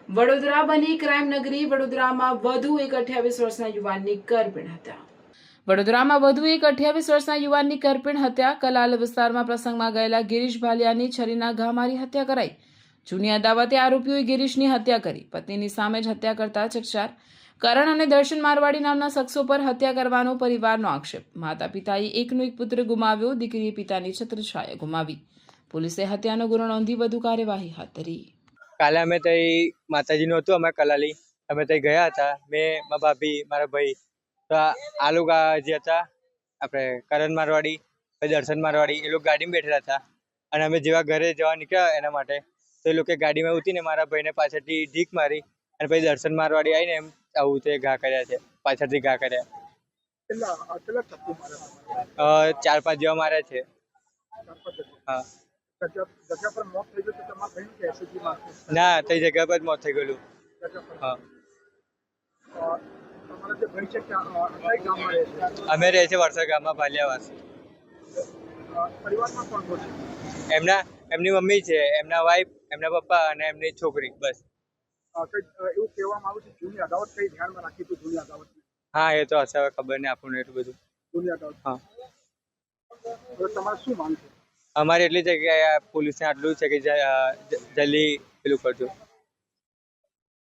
વડોદરા બની ક્રાઇમ નગરી. વડોદરામાં વધુ એક 28 વર્ષના યુવાનની કરપીણ હત્યા. વડોદરામાં વધુ એક 28 વર્ષના યુવાનની કરપીણ હત્યા. કલાલ વિસ્તારમાં પ્રસંગમાં ગયેલા ગિરીશ ભાલિયાની છરીના ઘા મારી હત્યા કરાઈ. જૂની અદાવતે આરોપીઓએ ગિરીશની હત્યા કરી. પત્નીની સામે જ હત્યા કરતા ચકચાર. કરણ અને દર્શન મારવાડી નામના શખ્સો પર હત્યા કરવાનો પરિવારનો આક્ષેપ. માતા પિતાએ એકનો એક પુત્ર ગુમાવ્યો. દીકરીએ પિતાની છત્રછાયા ગુમાવી. પોલીસે હત્યાનો ગુનો નોંધી વધુ કાર્યવાહી હાથ ધરી. કાલે અમે ત્યાં માતાજીનું હતું, અમે કલાલી અમે ત્યાં ગયા હતા. મેં, મારા ભાભી, મારા ભાઈ, તો આ લોકો જે હતા આપણે કરણ મારવાડી, પછી દર્શન મારવાડી, એ લોકો ગાડીમાં બેઠેલા હતા. અને અમે જેવા ઘરે જવા નીકળ્યા એના માટે, તો એ લોકો ગાડીમાં ઉતરીને મારા ભાઈને પાછળથી ઢીક મારી અને પછી દર્શન મારવાડી આવીને એમ આવું તે ઘા કર્યા છે, પાછળથી ઘા કર્યા. 4-5 જેવા માર્યા છે. હા, ના, તે જગ્યા પર જ મોત થઈ ગયેલું. હા, અમે રહે છે વરસાદ ગામમાં, ભાલિયાવાસ. એમની મમ્મી છે, એમના વાઈફ, એમના પપ્પા અને એમની છોકરી, બસ. હા, એ તો હશે, હવે ખબર નહીં આપણને એટલું બધું. હા, અમારે એટલી છે કે પોલીસને આટલું છે કે જલ્દી પેલું કરજો.